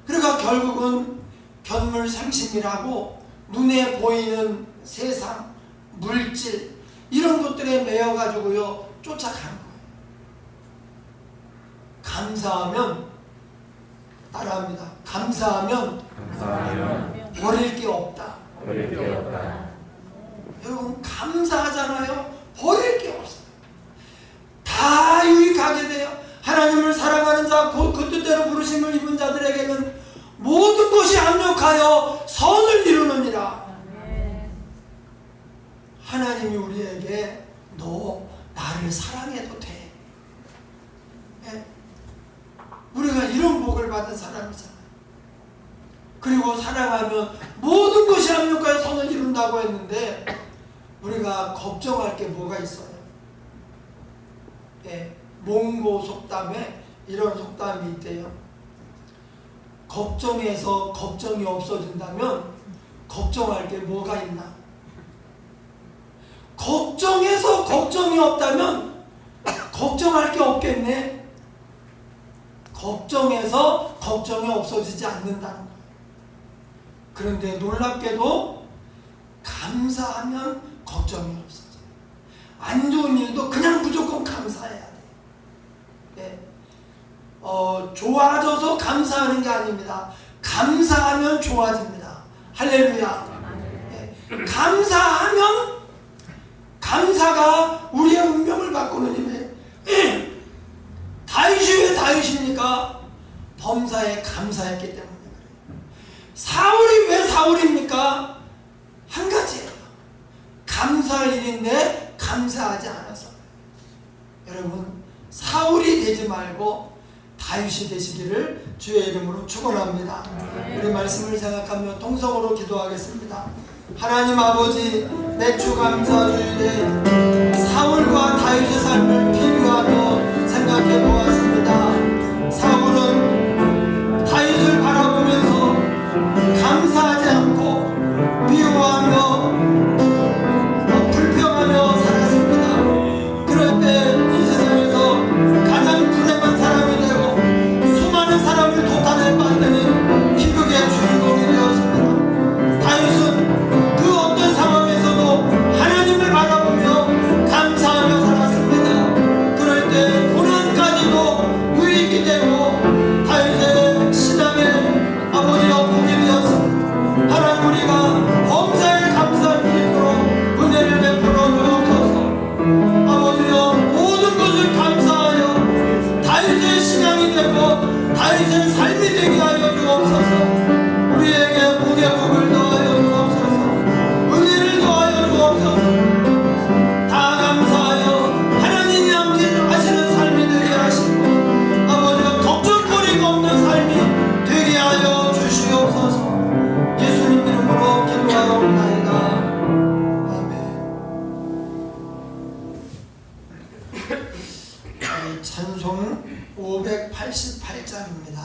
그러니까 결국은 견물상심이라고 눈에 보이는 세상, 물질 이런 것들에 매여가지고요 쫓아간 거예요. 감사하면 따라합니다. 감사하면 버릴 게 없다. 여러분 감사하잖아요. 버릴 게 없어요. 다 유익하게 돼요. 하나님을 사랑하는 자, 곧 그 뜻대로 부르심을 입은 자들에게는 모든 것이 합력하여 선을 이루느니라. 하나님이 우리에게 너 나를 사랑해도 돼. 네? 우리가 이런 복을 받은 사람이잖아요. 그리고 사랑하면 모든 것이 합력하여 선을 이룬다고 했는데 우리가 걱정할 게 뭐가 있어요? 네, 몽고 속담에 이런 속담이 있대요. 걱정해서 걱정이 없어진다면 걱정할 게 뭐가 있나? 걱정해서 걱정이 없다면 걱정할 게 없겠네. 걱정해서 걱정이 없어지지 않는다는 거예요. 그런데 놀랍게도 감사하면 걱정이 없어져요. 안 좋은 일도 그냥 무조건 감사해야 돼요. 네. 좋아져서 감사하는 게 아닙니다. 감사하면 좋아집니다. 할렐루야. 네. 감사하면 감사가 우리의 운명을 바꾸는 힘이에요. 다윗이 왜 다윗입니까? 범사에 감사했기 때문에 그래요. 사울이 왜 사울입니까? 한 가지예요. 감사할 일인데 감사하지 않아서. 여러분 사울이 되지 말고 다윗이 되시기를 주의 이름으로 축원합니다. 우리 말씀을 생각하며 동성으로 기도하겠습니다. 하나님 아버지, 매주 감사주일에 사울과 다윗의 삶을 비교하며 생각해 보았습니다. 사울은 다윗을 바라보면서 감사하지 않고 미워하며 불평하며 살았습니다. 그럴 때 이 세상에서 가장 불행한 사람이 되고 수많은 사람을 도탄에 만드는 희극의 주인공이 되었습니다. 다윗은 그 어떤 상황에서도 하나님을 바라보며 감사하며 살았습니다. 그럴 때 고난까지도 유익이 되고 다윗의 신앙의 아버지 영웅이 되었습니다. 하나님 우리가 범사에 감사할 수 있도록 은혜를 베풀어 주옵소서. 아버지여 모든 것을 감사하여 다윗의 신앙이 되고 다윗의 삶이 되게 하여 주옵소서. 우리에게 무게복을 더하여 주옵소서. 은혜를 더하여 주옵소서. 다 감사하여 하나님이 함께하시는 삶이 되게 하시고 아버지여 걱정거리가 없는 삶이 되게 하여 주시옵소서. 예수님 이름으로 기도하옵나이다. 아멘. 찬송 588장입니다.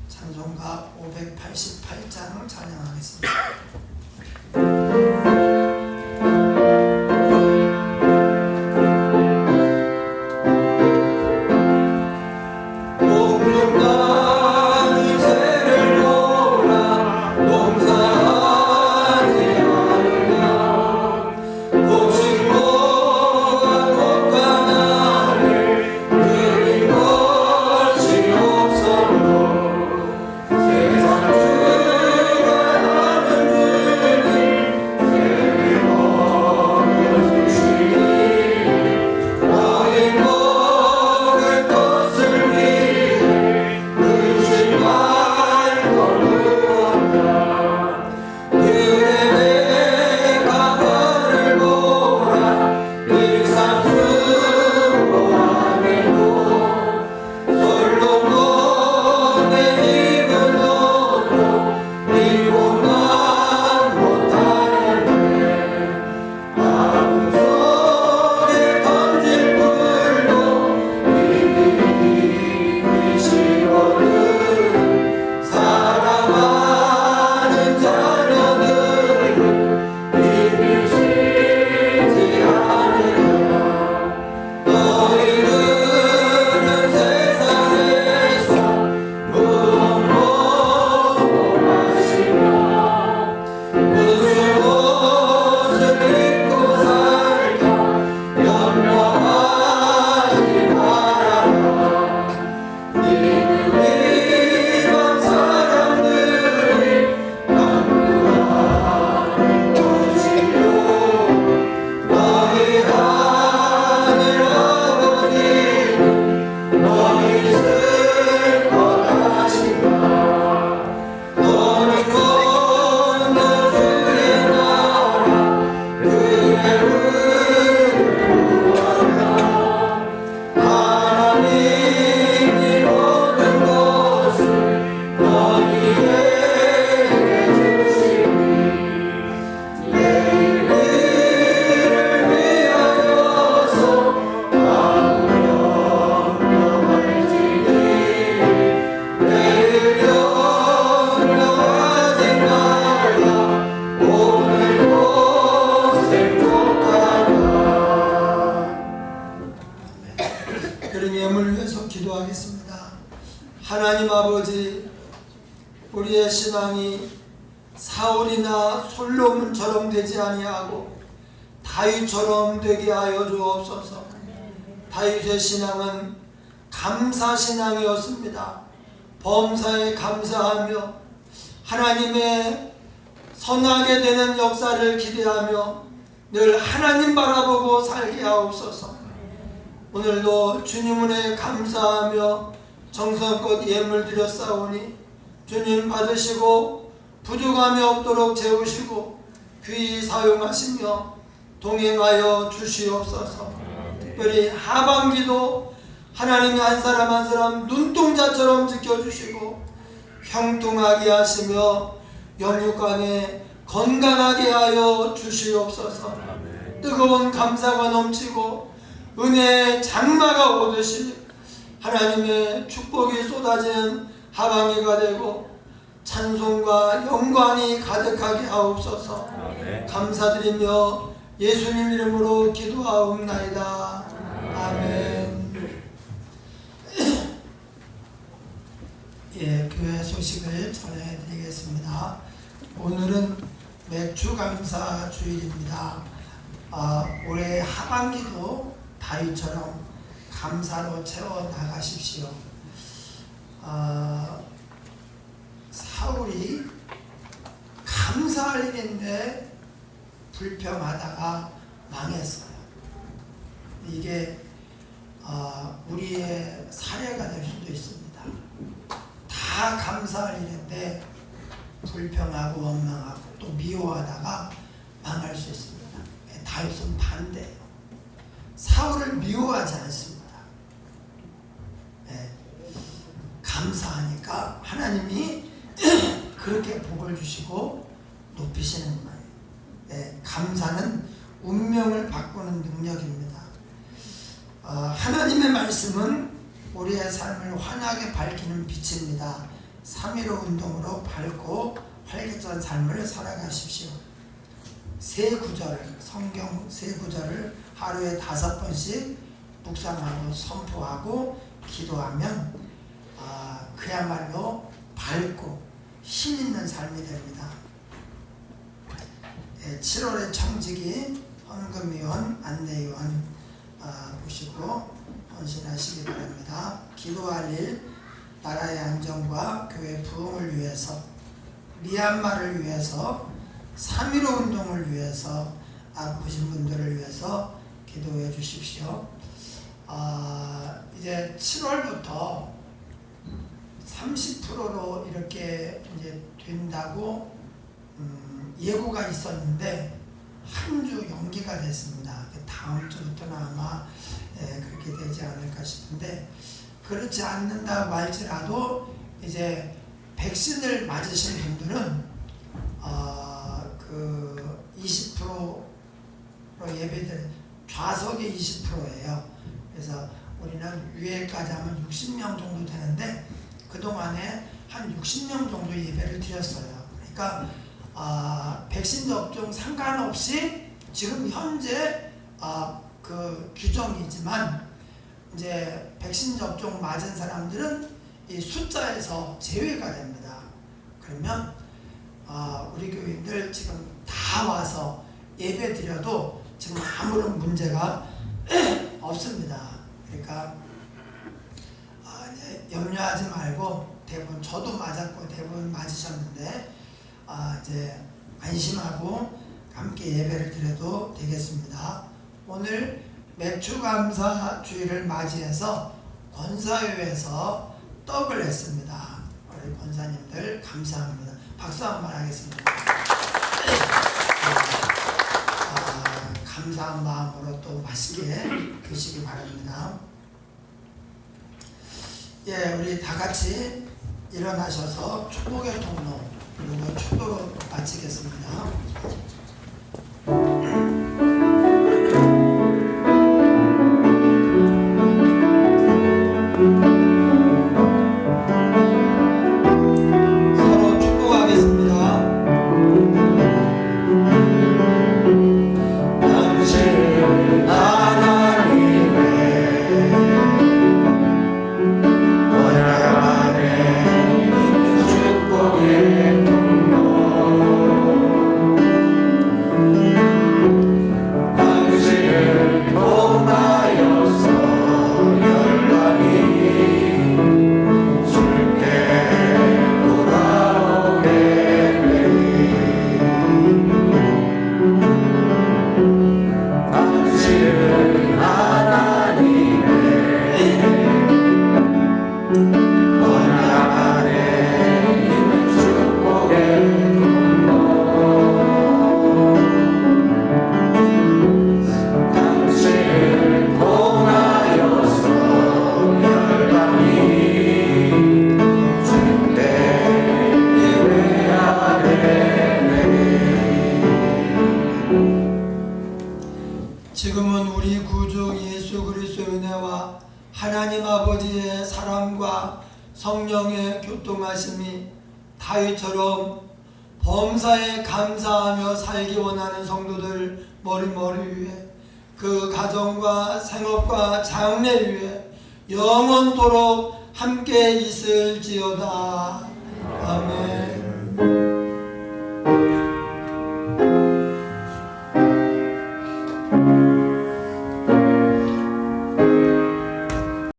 찬송가 588장을 찬양하겠습니다. 세상 주가 하는 일은 점을 위해서 기도하겠습니다. 하나님 아버지, 우리의 신앙이 사울이나 솔로몬처럼 되지 아니하고 다윗처럼 되게 하여 주옵소서. 다윗의 신앙은 감사신앙이었습니다. 범사에 감사하며 하나님의 선하게 되는 역사를 기대하며 늘 하나님 바라보고 살게 하옵소서. 오늘도 주님 은혜에 감사하며 정성껏 예물 드렸사오니 주님 받으시고 부족함이 없도록 채우시고 귀히 사용하시며 동행하여 주시옵소서. 특별히 하반기도 하나님이 한 사람 한 사람 눈동자처럼 지켜주시고 형통하게 하시며 영육간에 건강하게 하여 주시옵소서. 뜨거운 감사가 넘치고 은혜의 장마가 오듯이 하나님의 축복이 쏟아지는 하반기가 되고 찬송과 영광이 가득하게 하옵소서. 감사드리며 예수님 이름으로 기도하옵나이다. 아멘. 예, 교회 소식을 전해드리겠습니다. 오늘은 맥주감사 주일입니다. 올해 하반기도 다윗처럼 감사로 채워 나가십시오. 사울이 감사할 일인데 불평하다가 망했어요. 이게 우리의 사례가 될 수도 있습니다. 다 감사할 일인데 불평하고 원망하고 또 미워하다가 망할 수 있습니다. 다윗은 반대예요. 사울을 미워하지 않습니다. 감사하니까 하나님이 그렇게 복을 주시고 높이시는 거예요. 감사는 운명을 바꾸는 능력입니다. 하나님의 말씀은 우리의 삶을 환하게 밝히는 빛입니다. 3.15 운동으로 밝고 활기찬 삶을 살아가십시오. 세 구절, 성경 세 구절을 하루에 5번씩 묵상하고 선포하고 기도하면 그야말로 밝고 힘있는 삶이 됩니다. 7월의 청지기 헌금위원, 안내위원 보시고 헌신하시기 바랍니다. 기도할 일, 나라의 안정과 교회 부흥을 위해서, 미얀마를 위해서, 3.15 운동을 위해서, 아프신 분들을 위해서 기도해 주십시오. 이제 7월부터 30%로 이렇게 이제 된다고 예고가 있었는데 한 주 연기가 됐습니다. 다음 주부터는 아마 그렇게 되지 않을까 싶은데, 그렇지 않는다고 할지라도 이제 백신을 맞으신 분들은 그 20%로 예배드린 좌석이 20%예요. 그래서 우리는 유예까지 하면 60명 정도 되는데 그동안에 한 60명 정도 예배를 드렸어요. 그러니까 백신 접종 상관없이 지금 현재 그 규정이지만 이제 백신 접종 맞은 사람들은 이 숫자에서 제외가 됩니다. 그러면 우리 교인들 지금 다 와서 예배 드려도 지금 아무런 문제가 없습니다. 그러니까 이제 염려하지 말고, 대부분 저도 맞았고 대부분 맞으셨는데 이제 안심하고 함께 예배를 드려도 되겠습니다. 오늘 맥주감사 주일을 맞이해서 권사회에서 떡을 했습니다. 우리 권사님들 감사합니다. 박수 한번 하겠습니다. 감사한 마음으로 또 맛있게 드시기 바랍니다. 예, 우리 다 같이 일어나셔서 축복의 통로 그리고 축도로 마치겠습니다. 서로 축복하겠습니다. 당신 하나님의 아버지의 사랑과 성령의 교통하심이 다윗처럼 범사에 감사하며 살기 원하는 성도들 머리머리 위에 그 가정과 생업과 장래 위에 영원토록 함께 있을지어다. 아멘.